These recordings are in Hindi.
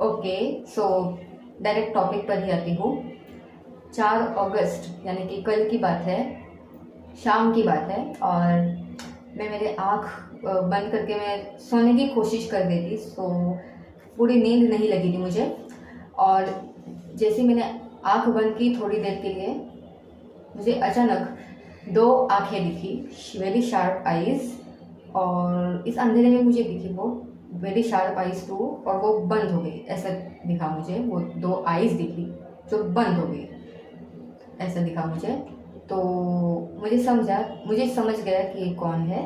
ओके, सो डायरेक्ट टॉपिक पर ही आती हूँ। 4 अगस्त यानी कि कल की बात है, शाम की बात है, और मैं मेरे आँख बंद करके मैं सोने की कोशिश कर रही थी। सो पूरी नींद नहीं लगी थी मुझे, और जैसे मैंने आँख बंद की थोड़ी देर के लिए, मुझे अचानक 2 आँखें दिखी, वेरी शार्प आईज, और इस अंधेरे में मुझे दिखी वो वेरी शार्प आईज टू, और वो बंद हो गई। ऐसा दिखा मुझे, वो 2 आईज दिखी जो बंद हो गई, ऐसा दिखा मुझे। तो मुझे समझ गया कि ये कौन है,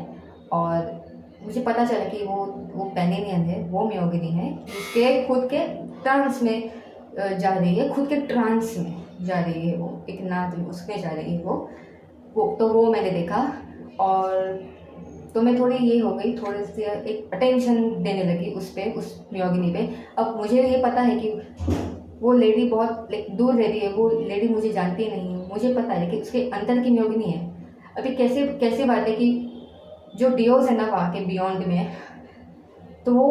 और मुझे पता चला कि वो पैनिनियन है, वो मियोगिनी है, उसके खुद के ट्रांस में जा रही है, खुद के ट्रांस में जा रही है, वो एक नाद में उसमें जा रही है वो मैंने देखा। और तो मैं थोड़ी ये हो गई, थोड़ी सी एक अटेंशन देने लगी उस मियोगिनी पे। अब मुझे ये पता है कि वो लेडी बहुत दूर रहती है, वो लेडी मुझे जानती नहीं है, मुझे पता है कि उसके अंदर की मियोगिनी है। अभी कैसे बात है कि जो डियोज है ना वहाँ के बियॉन्ड में, तो वो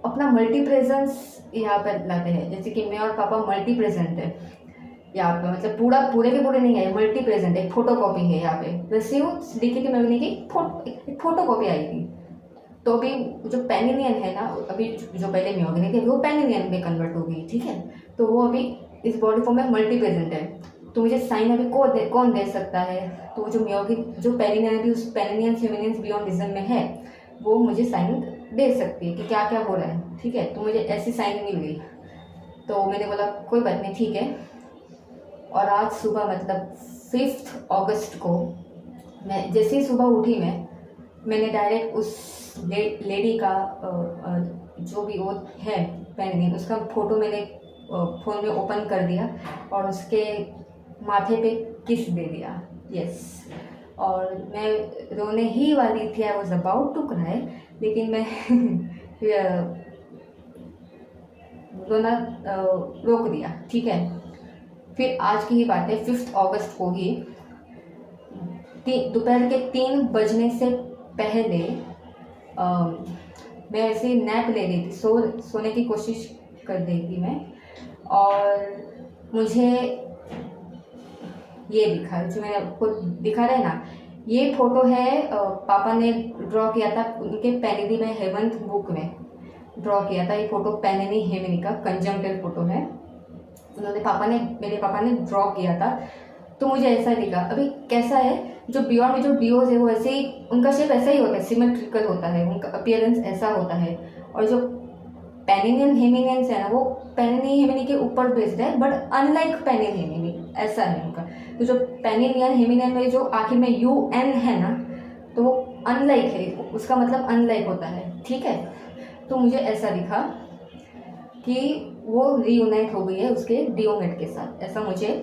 अपना मल्टी प्रेजेंस यहाँ पर लाते हैं। जैसे कि मैं और पापा मल्टी प्रेजेंट है यहाँ पे, मतलब पूरे के पूरे नहीं है, मल्टी प्रेजेंट, एक फोटो कॉपी है यहाँ पे। वैसे वो डीके की मेमोरी की फोटो कॉपी आएगी। तो अभी जो पैनिनियन है ना, अभी जो पहले मियोगिनी थी वो पैनिनियन में कन्वर्ट हो गई, ठीक है। तो वो अभी इस बॉडी फॉर्म में मल्टी प्रेजेंट है। तो मुझे साइन अभी कौन दे सकता है? तो जो पैनिनियन अभी उस पैनिनियन फेमिनियन बियॉन्डिज्म में है, वो मुझे साइन दे सकती है कि क्या क्या हो रहा है, ठीक है। तो मुझे ऐसी साइन मिल गई, तो मैंने बोला कोई बात नहीं, ठीक है। और आज सुबह मतलब 5 अगस्त को मैं जैसे ही सुबह उठी, मैंने डायरेक्ट उस लेडी का जो भी वो है पैनिनियन, उसका फ़ोटो मैंने फ़ोन में ओपन कर दिया और उसके माथे पे किस दे दिया, यस। और मैं रोने ही वाली थी, I was about to cry, लेकिन मैं रोना रोक दिया, ठीक है। फिर आज की ही बात है, 5 अगस्त को ही दोपहर के 3 बजने से पहले मैं ऐसे नैप ले रही थी, सोने की कोशिश कर रही थी मैं, और मुझे ये दिखा जो मैंने आपको दिखा रहा है ना, ये फोटो है पापा ने ड्रॉ किया था उनके पैनिनी में हेवंथ बुक में ड्रॉ किया था। ये फोटो पैनिनी हेमिनी का कंजंक्टिव फोटो है, मेरे पापा ने ड्रॉ किया था। तो मुझे ऐसा दिखा। अभी कैसा है, जो बियॉन्ड में जो डियोज है वो ऐसे ही, उनका शेप ऐसा ही होता है, सिमेट्रिकल होता है, उनका अपीयरेंस ऐसा होता है। और जो पैनिनियन हेमिनियंस है ना, वो पैनिनी हेमिनी के ऊपर बेस्ड है, बट अनलाइक पैनिन हेमिनी, ऐसा है उनका। तो जो पैनिनियन हेमिनियन में जो आखिर में UN है ना, तो वो अनलाइक है, उसका मतलब अनलाइक होता है, ठीक है। तो मुझे ऐसा दिखा कि वो रीयूनाइट हो गई है उसके डियोमेट के साथ, ऐसा मुझे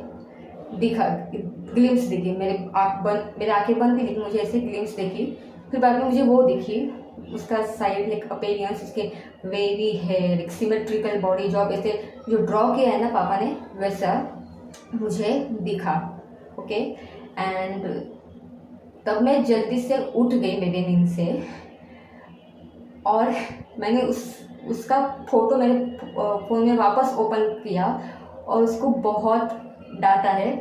दिखा, ग्लिम्स दिखी। मेरे आंखें बंद थी, लेकिन मुझे ऐसे ग्लिम्स दिखी। फिर बाद में मुझे वो दिखी, उसका साइड एक अपीयरेंस, उसके वेवी हेयर, एक सिमेट्रिकल बॉडी, जो ऐसे जो ड्रॉ किया है ना पापा ने, वैसा मुझे दिखा, ओके। एंड तब मैं जल्दी से उठ गई मेरी नींद से, और मैंने उसका फोटो मेरे फ़ोन में वापस ओपन किया, और उसको बहुत डांटा है,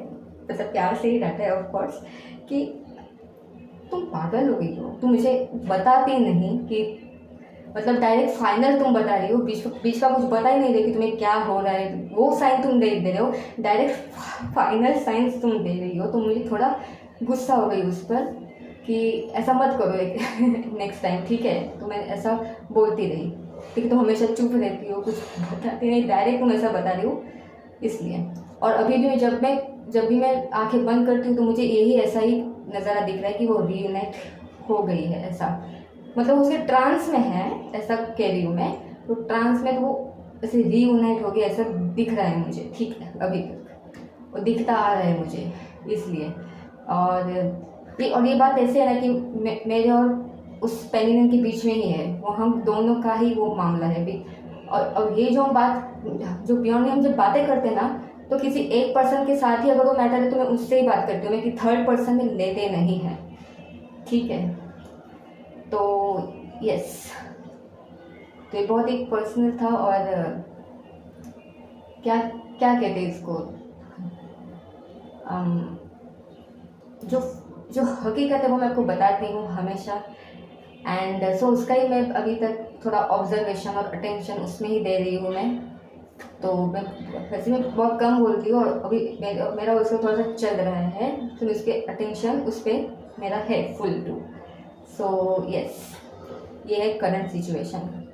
मतलब प्यार से ही डांटा है ऑफ कोर्स, कि तुम पागल हो गई हो, तुम मुझे बताती नहीं, कि मतलब डायरेक्ट फाइनल तुम बता रही हो, बीच का कुछ बता ही नहीं रही कि तुम्हें क्या हो रहा है, वो साइन तुम दे रहे हो, डायरेक्ट फाइनल साइंस तुम दे रही हो। तो मुझे थोड़ा गुस्सा हो गई उस पर कि ऐसा मत करो एक नेक्स्ट टाइम, ठीक है। तो मैं ऐसा बोलती रही, लेकिन तुम हमेशा चुप रहती हो, कुछ बताती नहीं, डायरेक्ट तुम ऐसा बता रही हो, इसलिए। और अभी भी जब भी मैं आंखें बंद करती हूँ, तो मुझे यही ऐसा ही नज़ारा दिख रहा है कि वो रीयूनाइट हो गई है, ऐसा, मतलब उसके ट्रांस में है, ऐसा कह रही हूँ मैं। तो ट्रांस में तो वो ऐसे रीयूनाइट हो गया, ऐसा दिख रहा है मुझे, ठीक है, अभी तक वो दिखता आ रहा है मुझे, इसलिए। और ये बात ऐसे है ना कि मेरे और उस पैनिनियन के बीच में ही है, वो हम दोनों का ही वो मामला है अभी। और ये जो बियॉन्ड में हम जब बातें करते हैं ना, तो किसी एक पर्सन के साथ ही अगर वो मैटर है, तो मैं उससे ही बात करती हूँ, मैं कि थर्ड पर्सन में लेते नहीं हैं, ठीक है। तो यस, तो ये बहुत एक पर्सनल था, और क्या क्या कहते हैं इसको, जो जो हकीकत है वो मैं आपको बताती हूँ हमेशा। एंड सो उसका ही मैं अभी तक थोड़ा ऑब्जर्वेशन और अटेंशन उसमें ही दे रही हूँ मैं। तो मैं वैसे मैं बहुत कम बोलती हूँ और अभी मेरा उसको थोड़ा सा चल रहा है, तो उसके अटेंशन उस पर मेरा है फुल टू। सो यस, ये है करंट सिचुएशन।